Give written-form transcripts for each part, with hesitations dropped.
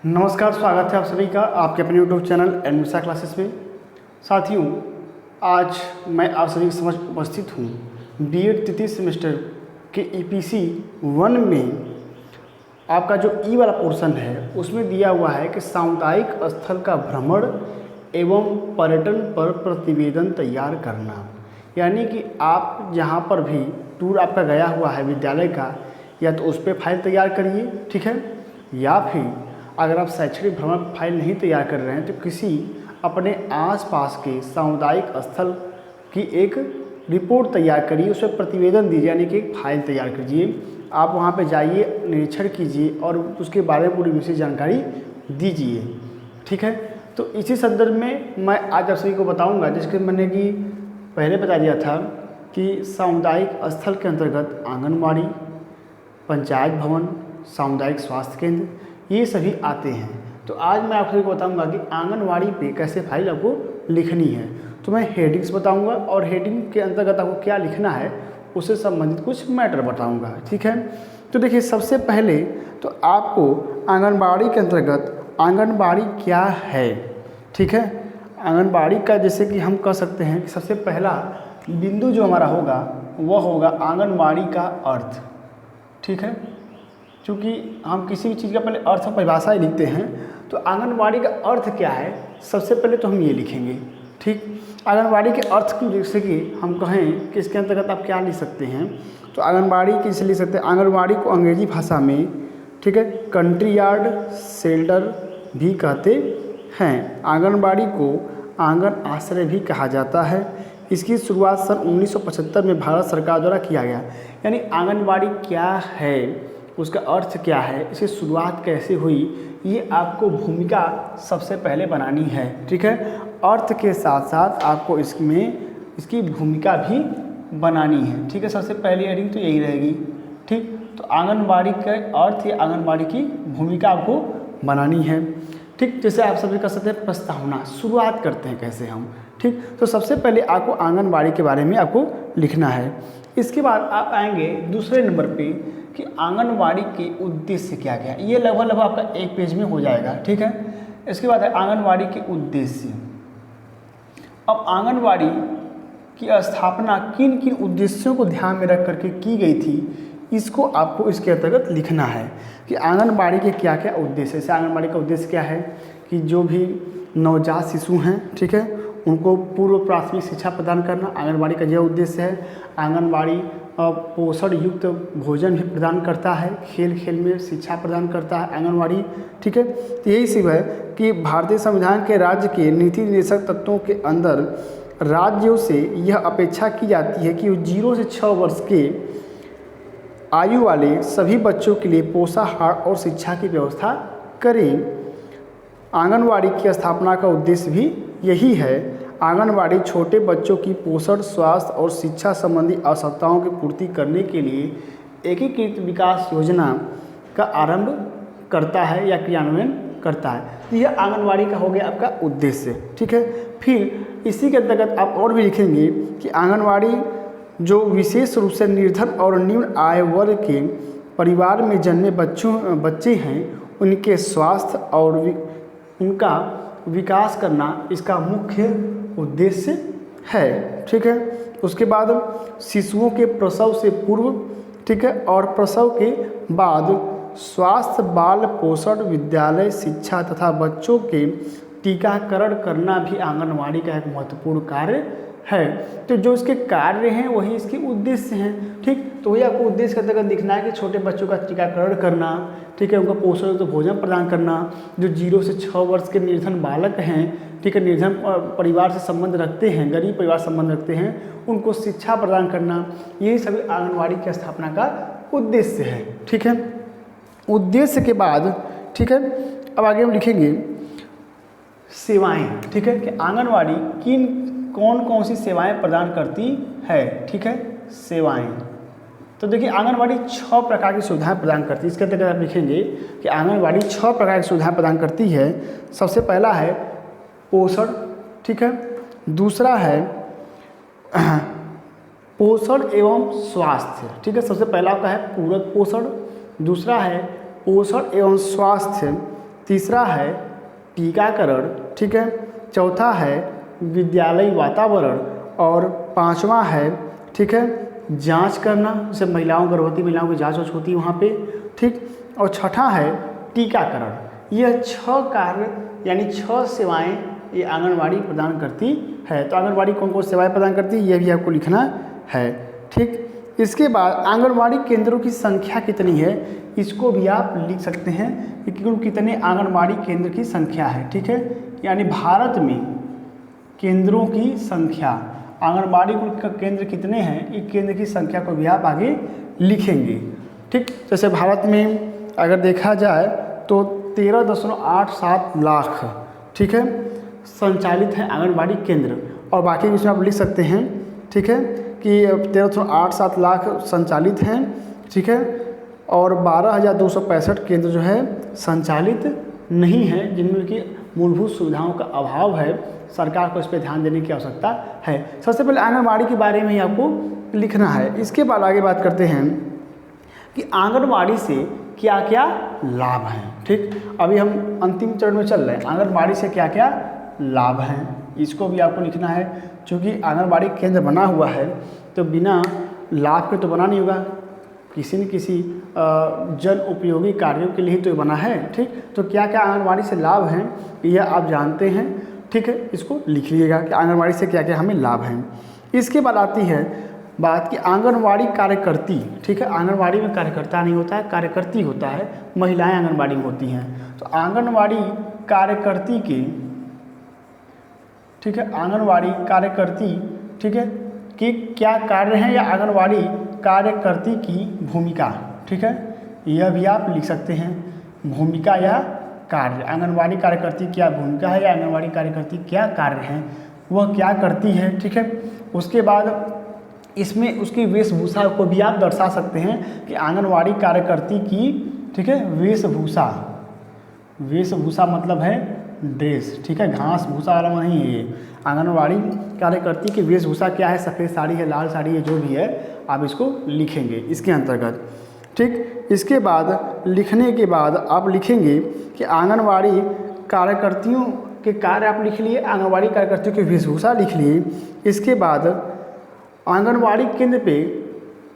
नमस्कार, स्वागत है आप सभी का आपके अपने यूट्यूब चैनल एनमिसा क्लासेस में। साथियों, आज मैं आप सभी के समक्ष उपस्थित हूँ बीएड तृतीय सेमेस्टर के ईपीसी 1 में आपका जो ई वाला पोर्शन है उसमें दिया हुआ है कि सामुदायिक स्थल का भ्रमण एवं पर्यटन पर प्रतिवेदन तैयार करना। यानी कि आप जहाँ पर भी टूर आपका गया हुआ है विद्यालय का, या तो उस पर फाइल तैयार करिए, ठीक है, या फिर अगर आप शैक्षणिक भ्रमण फाइल नहीं तैयार कर रहे हैं तो किसी अपने आसपास के सामुदायिक स्थल की एक रिपोर्ट तैयार करिए, उस पर प्रतिवेदन दीजिए, यानी कि एक फाइल तैयार कीजिए। आप वहाँ पे जाइए, निरीक्षण कीजिए और उसके बारे में पूरी विशेष जानकारी दीजिए, ठीक है। तो इसी संदर्भ में मैं आज आप सभी को बताऊँगा, जिसके मैंने कि पहले बता दिया था कि सामुदायिक स्थल के अंतर्गत आंगनबाड़ी, पंचायत भवन, सामुदायिक स्वास्थ्य केंद्र, ये सभी आते हैं। तो आज मैं आप सभी को बताऊंगा कि आंगनवाड़ी पे कैसे फाइल आपको लिखनी है। तो मैं हेडिंग्स बताऊंगा और हेडिंग के अंतर्गत आपको क्या लिखना है उससे संबंधित कुछ मैटर बताऊंगा, ठीक है। तो देखिए, सबसे पहले तो आपको आंगनबाड़ी के अंतर्गत आंगनबाड़ी क्या है, ठीक है। आंगनबाड़ी का जैसे कि हम कह सकते हैं कि सबसे पहला बिंदु जो हमारा होगा वह होगा आंगनबाड़ी का अर्थ, ठीक है। क्योंकि हम किसी भी चीज़ का पहले अर्थ और परिभाषा ही लिखते हैं, तो आंगनबाड़ी का अर्थ क्या है सबसे पहले तो हम ये लिखेंगे, ठीक। आंगनबाड़ी के अर्थ की जैसे कि हम कहें कि इसके अंतर्गत आप क्या लिख सकते हैं, तो आंगनबाड़ी किसे लिख सकते हैं, आंगनबाड़ी को अंग्रेजी भाषा में, ठीक है, कंट्री यार्ड शेल्टर भी कहते हैं। आंगनबाड़ी को आंगन आश्रय भी कहा जाता है। इसकी शुरुआत सन 1975 में भारत सरकार द्वारा किया गया। यानी आंगनबाड़ी क्या है, उसका अर्थ क्या है, इसकी शुरुआत कैसे हुई, ये आपको भूमिका सबसे पहले बनानी है, ठीक है। अर्थ के साथ साथ आपको इसमें इसकी भूमिका भी बनानी है, ठीक है। सबसे पहली हेडिंग तो यही रहेगी, ठीक। तो आंगनबाड़ी का अर्थ या आंगनबाड़ी की भूमिका आपको बनानी है, ठीक। जैसे आप सभी कर सकते हैं प्रस्तावना, शुरुआत करते हैं कैसे हम, ठीक। तो सबसे पहले आपको आंगनबाड़ी के बारे में आपको लिखना है। इसके बाद आप आएंगे दूसरे नंबर पे कि आंगनबाड़ी के उद्देश्य क्या क्या है। ये लगभग आपका एक पेज में हो जाएगा, ठीक है। इसके बाद है आंगनबाड़ी के उद्देश्य। अब आंगनबाड़ी की स्थापना किन किन उद्देश्यों को ध्यान में रख करके की गई थी, इसको आपको इसके अंतर्गत लिखना है कि आंगनबाड़ी के क्या क्या उद्देश्य। जैसे आंगनबाड़ी का उद्देश्य क्या है कि जो भी नवजात शिशु हैं, ठीक है, उनको पूर्व प्राथमिक शिक्षा प्रदान करना आंगनबाड़ी का यह उद्देश्य है। आंगनबाड़ी पोषण युक्त भोजन भी प्रदान करता है, खेल खेल में शिक्षा प्रदान करता है आंगनबाड़ी, ठीक है। तो यही सिर्फ है कि भारतीय संविधान के राज्य के नीति निर्देशक तत्वों के अंदर राज्यों से यह अपेक्षा की जाती है कि 0 से 6 वर्ष के आयु वाले सभी बच्चों के लिए पोषाहार और शिक्षा की व्यवस्था करें। आंगनबाड़ी की स्थापना का उद्देश्य भी यही है। आंगनबाड़ी छोटे बच्चों की पोषण, स्वास्थ्य और शिक्षा संबंधी आवश्यकताओं की पूर्ति करने के लिए एकीकृत विकास योजना का आरंभ करता है या क्रियान्वयन करता है। तो यह आंगनबाड़ी का हो गया आपका उद्देश्य, ठीक है। फिर इसी के अंतर्गत आप और भी लिखेंगे कि आंगनबाड़ी जो विशेष रूप से निर्धन और निम्न आय वर्ग के परिवार में जन्मे बच्चे हैं, उनके स्वास्थ्य और उनका विकास करना इसका मुख्य उद्देश्य है, ठीक है। उसके बाद शिशुओं के प्रसव से पूर्व, ठीक है, और प्रसव के बाद स्वास्थ्य, बाल पोषण, विद्यालय शिक्षा तथा बच्चों के टीकाकरण करना भी आंगनबाड़ी का एक महत्वपूर्ण कार्य है। तो जो इसके कार्य हैं वही इसके उद्देश्य हैं, ठीक। तो वही आपको उद्देश्य के अंतर्गत लिखना है कि छोटे बच्चों का टीकाकरण करना, ठीक है, उनका पोषण तो भोजन प्रदान करना, जो 0 से 6 वर्ष के निर्धन बालक हैं, ठीक है, निर्धन परिवार से संबंध रखते हैं, गरीब परिवार से संबंध रखते हैं, उनको शिक्षा प्रदान करना, यही सभी आंगनबाड़ी की स्थापना का उद्देश्य है, ठीक है। उद्देश्य के बाद, ठीक है, अब आगे हम लिखेंगे सेवाएं, ठीक है, कि आंगनबाड़ी कौन कौन सी सेवाएं प्रदान करती है, ठीक है, सेवाएं। तो देखिए, आंगनबाड़ी 6 प्रकार की सुविधाएं प्रदान करती है। इसके अंतर्गत आप लिखेंगे कि आंगनबाड़ी 6 प्रकार की सुविधाएं प्रदान करती है। सबसे पहला है पोषण, ठीक है। दूसरा है पोषण एवं स्वास्थ्य, ठीक है। सबसे पहला आपका है पूरक पोषण, दूसरा है पोषण एवं स्वास्थ्य, तीसरा है टीकाकरण, ठीक है, चौथा है विद्यालय वातावरण, और पांचवा है, ठीक है, जांच करना, जैसे महिलाओं, गर्भवती महिलाओं की जांच वाँच होती है वहाँ पे, ठीक, और छठा है टीकाकरण। यह 6 कार्य यानी 6 सेवाएं ये आंगनवाड़ी प्रदान करती है। तो आंगनवाड़ी कौन कौन सेवाएं प्रदान करती है ये भी आपको लिखना है, ठीक। इसके बाद आंगनवाड़ी केंद्रों की संख्या कितनी है, इसको भी आप लिख सकते हैं कि कुल कितने आंगनवाड़ी केंद्र की संख्या है, ठीक है, यानी भारत में केंद्रों की संख्या, आंगनवाड़ी केंद्र कितने हैं, एक केंद्र की संख्या को भी आप आगे लिखेंगे, ठीक। जैसे भारत में अगर देखा जाए तो 13.87 लाख, ठीक है, संचालित है आंगनवाड़ी केंद्र, और बाकी इसमें आप लिख सकते हैं, ठीक है, कि 13.87 लाख संचालित हैं, ठीक है, और 12,265 केंद्र जो है संचालित नहीं है, जिनमें कि मूलभूत सुविधाओं का अभाव है। सरकार को इस पर ध्यान देने की आवश्यकता है। सबसे पहले आंगनवाड़ी के बारे में ही आपको लिखना है। इसके बाद आगे बात करते हैं कि आंगनवाड़ी से क्या क्या लाभ हैं, ठीक। अभी हम अंतिम चरण में चल रहे हैं, आंगनवाड़ी से क्या क्या लाभ हैं इसको भी आपको लिखना है। क्योंकि आंगनवाड़ी केंद्र बना हुआ है तो बिना लाभ के तो बना नहीं होगा, किसी न किसी जन उपयोगी कार्यों के लिए ही तो बना है, ठीक। तो क्या क्या आंगनवाड़ी से लाभ हैं यह आप जानते हैं, ठीक है, इसको लिख लीजिएगा कि आंगनवाड़ी से क्या क्या हमें लाभ हैं। इसके बाद आती है बात कि आंगनवाड़ी कार्यकर्ती, ठीक है, आंगनवाड़ी में कार्यकर्ता नहीं होता है, कार्यकर्ती होता है, महिलाएं आंगनवाड़ी में होती हैं। तो आंगनवाड़ी कार्यकर्ती के, ठीक है, आंगनवाड़ी कार्यकर्ती, ठीक है, कि क्या कार्य हैं या आंगनवाड़ी कार्यकर्ती की भूमिका, ठीक है, यह भी आप लिख सकते हैं, भूमिका या कार्य। आंगनवाड़ी कार्यकर्ती क्या भूमिका है या आंगनवाड़ी कार्यकर्ती क्या कार्य हैं, वह क्या करती है, ठीक है। उसके बाद इसमें उसकी वेशभूषा को भी आप दर्शा सकते हैं कि आंगनवाड़ी कार्यकर्ती की, ठीक है, वेशभूषा, वेशभूषा मतलब है ड्रेस, ठीक है, घास भूसा वाला नहीं है ये। आंगनवाड़ी कार्यकर्ती की वेशभूषा क्या है, सफ़ेद साड़ी है, लाल साड़ी है, जो भी है आप इसको लिखेंगे इसके अंतर्गत, ठीक। इसके बाद लिखने के बाद आप लिखेंगे कि आंगनवाड़ी कार्यकर्तियों के कार्य आप लिख लिए, आंगनवाड़ी कार्यकर्तियों की वेशभूषा लिख लिए। इसके बाद आंगनवाड़ी केंद्र पे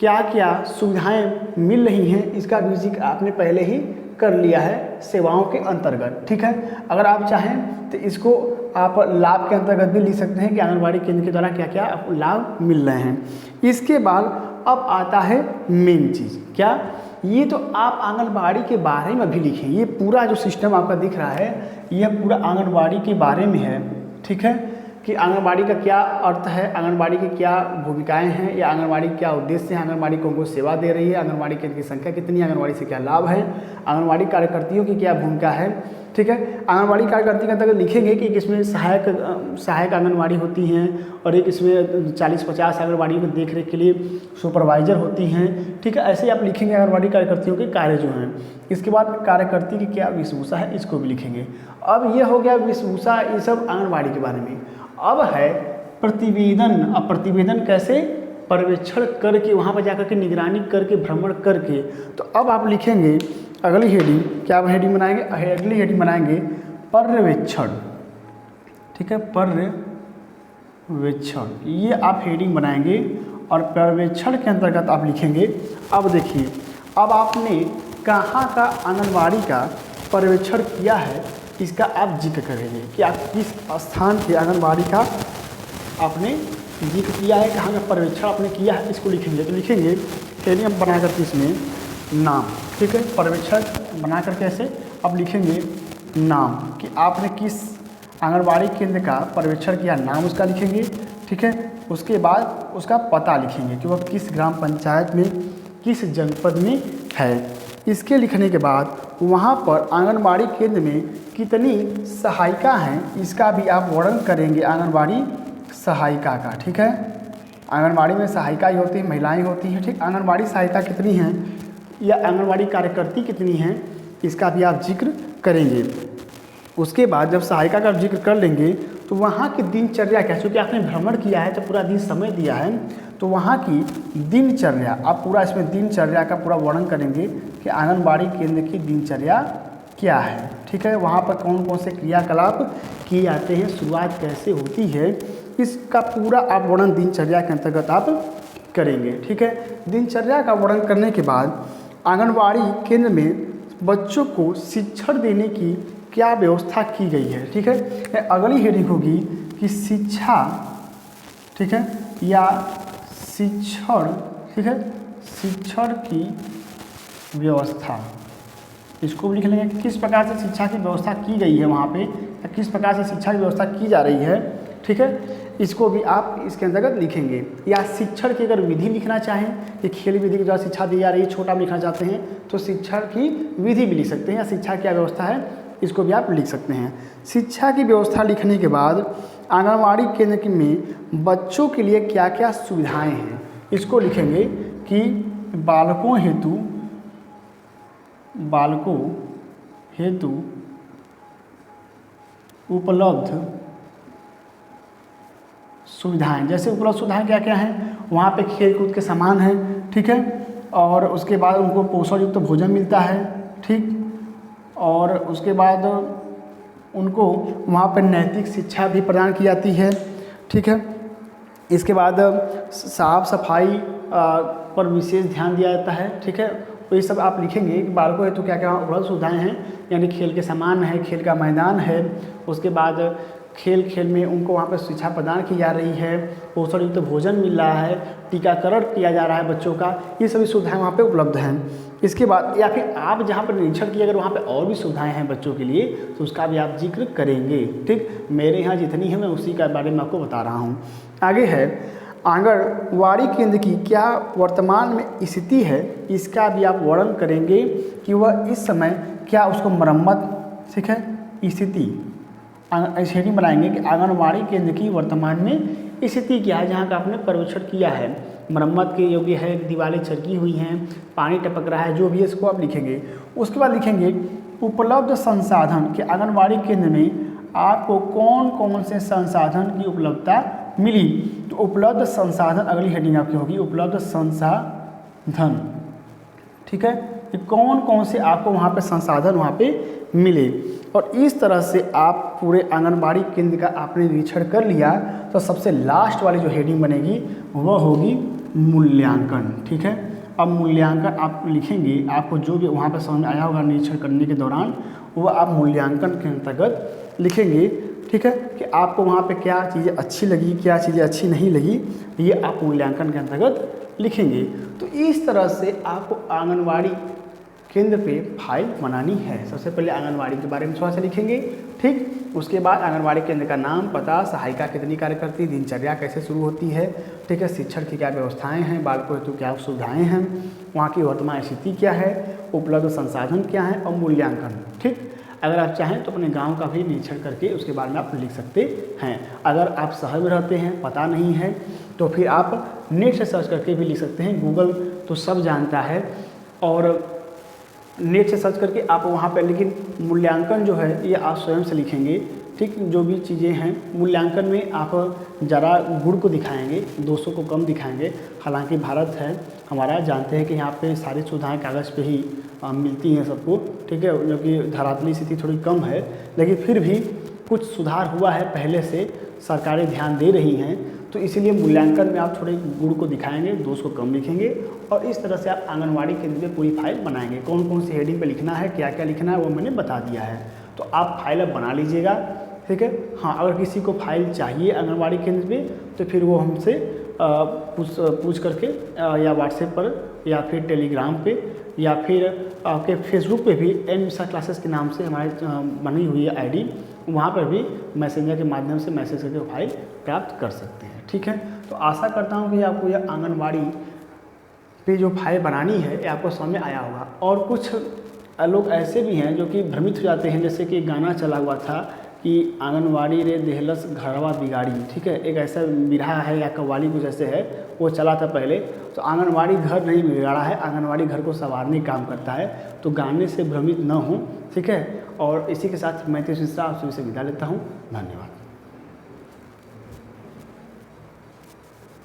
क्या क्या सुविधाएं मिल रही हैं इसका भी जिक्र आपने पहले ही कर लिया है सेवाओं के अंतर्गत, ठीक है। अगर आप चाहें तो इसको आप लाभ के अंतर्गत भी लिख सकते हैं कि आंगनवाड़ी केंद्र के द्वारा क्या क्या आपको लाभ मिल रहे हैं। इसके बाद अब आता है मेन चीज़, क्या, ये तो आप आंगनबाड़ी के बारे में भी लिखें। ये पूरा जो सिस्टम आपका दिख रहा है यह पूरा आंगनबाड़ी के बारे में है, ठीक है, कि आंगनबाड़ी का क्या अर्थ है, आंगनबाड़ी की क्या भूमिकाएं हैं या आंगनबाड़ी क्या उद्देश्य है, आंगनबाड़ी को सेवा दे रही है, आंगनबाड़ी केंद्र की संख्या कितनी है, आंगनबाड़ी से क्या लाभ है, आंगनबाड़ी कार्यकर्तियों की क्या भूमिका है, ठीक है। आंगनबाड़ी कार्यकर्ती के अंतर्गत लिखेंगे कि इसमें सहायक आंगनबाड़ी होती हैं और एक इसमें 40-50 आंगनबाड़ी की देखरेख के लिए सुपरवाइजर होती हैं, ठीक है। ऐसे ही आप लिखेंगे आंगनबाड़ी कार्यकर्तियों के कार्य जो हैं। इसके बाद कार्यकर्ती की क्या वेशभूषा है इसको भी लिखेंगे। अब ये हो गया वेशभूषा, ये सब आंगनबाड़ी के बारे में। अब है प्रतिवेदन। अब प्रतिवेदन कैसे, पर्यवेक्षण करके, वहाँ पर जाकर के निगरानी करके, भ्रमण करके। तो अब आप लिखेंगे अगली हेडिंग, क्या हेडिंग बनाएंगे, अगली हेडिंग बनाएंगे पर्यवेक्षण, ठीक है, पर्यवेक्षण, ये आप हेडिंग बनाएंगे और पर्यवेक्षण के अंतर्गत आप लिखेंगे। अब देखिए, अब आपने कहाँ का आंगनबाड़ी का पर्यवेक्षण किया है इसका आप जिक्र करेंगे कि आप किस स्थान के आंगनबाड़ी का आपने जिक्र किया है, कहाँ का पर्यवेक्षण आपने किया है, इसको लिखेंगे। तो लिखेंगे हेडिंग बना करके इसमें नाम, ठीक है, पर्यवेक्षण बना करके ऐसे आप लिखेंगे नाम कि आपने किस आंगनबाड़ी केंद्र का पर्यवेक्षण किया, नाम उसका लिखेंगे, ठीक है। उसके बाद उसका पता लिखेंगे कि वह किस ग्राम पंचायत में, किस जनपद में है। इसके लिखने के बाद वहाँ पर आंगनबाड़ी केंद्र में कितनी सहायिका हैं इसका भी आप वर्णन करेंगे, आंगनबाड़ी सहायिका का, ठीक है। आंगनबाड़ी में सहायिका ही होती है, महिलाएं होती हैं, ठीक। आंगनबाड़ी सहायिका कितनी हैं या आंगनबाड़ी कार्यकर्ती कितनी हैं इसका भी आप जिक्र करेंगे। उसके बाद जब सहायिका का जिक्र कर लेंगे तो वहाँ की दिनचर्या क्या, चूँकि आपने भ्रमण किया है तो पूरा दिन समय दिया है, तो वहाँ की दिनचर्या आप पूरा इसमें दिनचर्या का पूरा वर्णन करेंगे कि आंगनबाड़ी केंद्र की दिनचर्या क्या है, ठीक है, वहाँ पर कौन कौन से क्रियाकलाप किए जाते हैं, शुरुआत कैसे होती है, इसका पूरा आप वर्णन दिनचर्या के अंतर्गत आप करेंगे। ठीक है, दिनचर्या का वर्णन करने के बाद आंगनवाड़ी केंद्र में बच्चों को शिक्षण देने की क्या व्यवस्था की गई है। ठीक है, अगली हेडिंग होगी कि शिक्षा, ठीक है, या शिक्षण, ठीक है, शिक्षण की व्यवस्था, इसको भी लिख लेंगे कि किस प्रकार से शिक्षा की व्यवस्था की गई है वहाँ पे, या किस प्रकार से शिक्षा की व्यवस्था की जा रही है। ठीक है, इसको भी आप इसके अंतर्गत लिखेंगे। या शिक्षण की अगर विधि लिखना चाहें कि खेल विधि के द्वारा शिक्षा दी जा रही है, छोटा में लिखना चाहते हैं तो शिक्षण की विधि भी लिख सकते हैं, या शिक्षा क्या व्यवस्था है इसको भी आप लिख सकते हैं। शिक्षा की व्यवस्था लिखने के बाद आंगनवाड़ी केंद्र में बच्चों के लिए क्या क्या सुविधाएं हैं इसको लिखेंगे कि बालकों हेतु उपलब्ध सुविधाएं। जैसे उपलब्ध सुविधाएं क्या क्या हैं, वहाँ पे खेल कूद के सामान हैं, ठीक है, और उसके बाद उनको पोषण युक्त भोजन मिलता है, ठीक, और उसके बाद उनको वहाँ पर नैतिक शिक्षा भी प्रदान की जाती है। ठीक है, इसके बाद साफ सफाई पर विशेष ध्यान दिया जाता है। ठीक है, तो ये सब आप लिखेंगे कि बालकों हेतु क्या क्या उपलब्ध सुविधाएं हैं, यानी खेल के सामान है, खेल का मैदान है, उसके बाद खेल में उनको वहाँ पर शिक्षा प्रदान की जा रही है, पोषण युक्त भोजन मिल रहा है, टीकाकरण किया जा रहा है बच्चों का, ये सभी सुविधाएं वहाँ पे उपलब्ध हैं। इसके बाद या फिर आप जहाँ पर निरीक्षण किए अगर वहाँ पे और भी सुविधाएं हैं बच्चों के लिए तो उसका भी आप जिक्र करेंगे। ठीक, मेरे यहाँ जितनी है मैं उसी का बारे में आपको बता रहा हूँ। आगे है आंगनवाड़ी केंद्र की क्या वर्तमान में स्थिति है, इसका भी आप वर्णन करेंगे कि वह इस समय क्या उसको मरम्मत, ठीक है, स्थिति हेडिंग बनाएंगे कि आंगनवाड़ी केंद्र की वर्तमान में स्थिति क्या है, जहाँ का आपने पर्यवेक्षण किया है, मरम्मत के योग्य है, दीवारें चरकी हुई हैं, पानी टपक रहा है, जो भी है इसको आप लिखेंगे। उसके बाद लिखेंगे उपलब्ध संसाधन कि आंगनवाड़ी केंद्र में आपको कौन कौन से संसाधन की उपलब्धता मिली। तो उपलब्ध संसाधन अगली हेडिंग आपकी होगी उपलब्ध संसाधन। ठीक है, कि कौन कौन से आपको वहाँ पे संसाधन वहाँ पे मिले, और इस तरह से आप पूरे आंगनबाड़ी केंद्र का आपने निरीक्षण कर लिया तो सबसे लास्ट वाली जो हेडिंग बनेगी वह होगी मूल्यांकन। ठीक है, अब मूल्यांकन आप लिखेंगे, आपको जो भी वहाँ पर समझ में आया होगा निरीक्षण करने के दौरान वह आप मूल्यांकन के अंतर्गत लिखेंगे। ठीक है, कि आपको वहाँ पे क्या चीज़ें अच्छी लगी, क्या चीज़ें अच्छी नहीं लगी, ये आप मूल्यांकन के अंतर्गत लिखेंगे। तो इस तरह से आपको आंगनवाड़ी केंद्र पे फाइल बनानी है। सबसे पहले आंगनवाड़ी के बारे में थोड़ा सा लिखेंगे, ठीक, उसके बाद आंगनवाड़ी केंद्र का नाम, पता, सहायिका कितनी कार्य करती है, दिनचर्या कैसे शुरू होती है, ठीक है, शिक्षण की क्या व्यवस्थाएं हैं, बालकों हेतु क्या सुविधाएं हैं, वहाँ की वर्तमान स्थिति क्या है, उपलब्ध संसाधन क्या है, और मूल्यांकन। ठीक, अगर आप चाहें तो अपने गांव का भी निरीक्षण करके उसके बारे में आप लिख सकते हैं। अगर आप शहर में रहते हैं, पता नहीं है, तो फिर आप नेट से सर्च करके भी लिख सकते हैं। गूगल तो सब जानता है, और नेट से सर्च करके आप वहाँ पर, लेकिन मूल्यांकन जो है ये आप स्वयं से लिखेंगे। ठीक, जो भी चीज़ें हैं मूल्यांकन में आप ज़रा गुण को दिखाएंगे, दोषों को कम दिखाएंगे। हालांकि भारत है हमारा, जानते हैं कि यहाँ पे सारी सुविधाएं कागज़ पे ही मिलती हैं सबको, ठीक है, जो कि धरातली स्थिति थोड़ी कम है, लेकिन फिर भी कुछ सुधार हुआ है, पहले से सरकारें ध्यान दे रही हैं, तो इसीलिए मूल्यांकन में आप थोड़े गुण को दिखाएंगे, दोष को कम लिखेंगे, और इस तरह से आप आंगनवाड़ी केंद्र में पूरी फाइल बनाएंगे। कौन कौन सी हेडिंग पे लिखना है, क्या क्या लिखना है, वो मैंने बता दिया है। तो आप फाइल अब बना लीजिएगा। ठीक है, हाँ, अगर किसी को फाइल चाहिए आंगनवाड़ी केंद्र पे तो फिर वो हमसे पूछ करके या व्हाट्सएप पर या फिर टेलीग्राम पे या फिर आपके फेसबुक पे भी एनमिसा क्लासेस के नाम से हमारे बनी हुई है आईडी, वहाँ पर भी मैसेंजर के माध्यम से मैसेज करके फाइल प्राप्त कर सकते हैं। ठीक है, तो आशा करता हूँ कि आपको यह आंगनवाड़ी पे जो फाइल बनानी है ये आपको समझ में आया होगा। और कुछ लोग ऐसे भी हैं जो कि भ्रमित हो जाते हैं, जैसे कि गाना चला हुआ था कि आंगनवाड़ी रे देहलस घरवा बिगाड़ी। ठीक है, एक ऐसा बिरहा है या कव्वाली कुछ ऐसे है, वो चला था पहले। तो आंगनवाड़ी घर नहीं बिगाड़ा है, आंगनवाड़ी घर को संवारने का काम करता है। तो गाने से भ्रमित न हो, ठीक है। और इसी के साथ मैं तेज मिश्रा आप सभी से विदा लेता हूँ। धन्यवाद।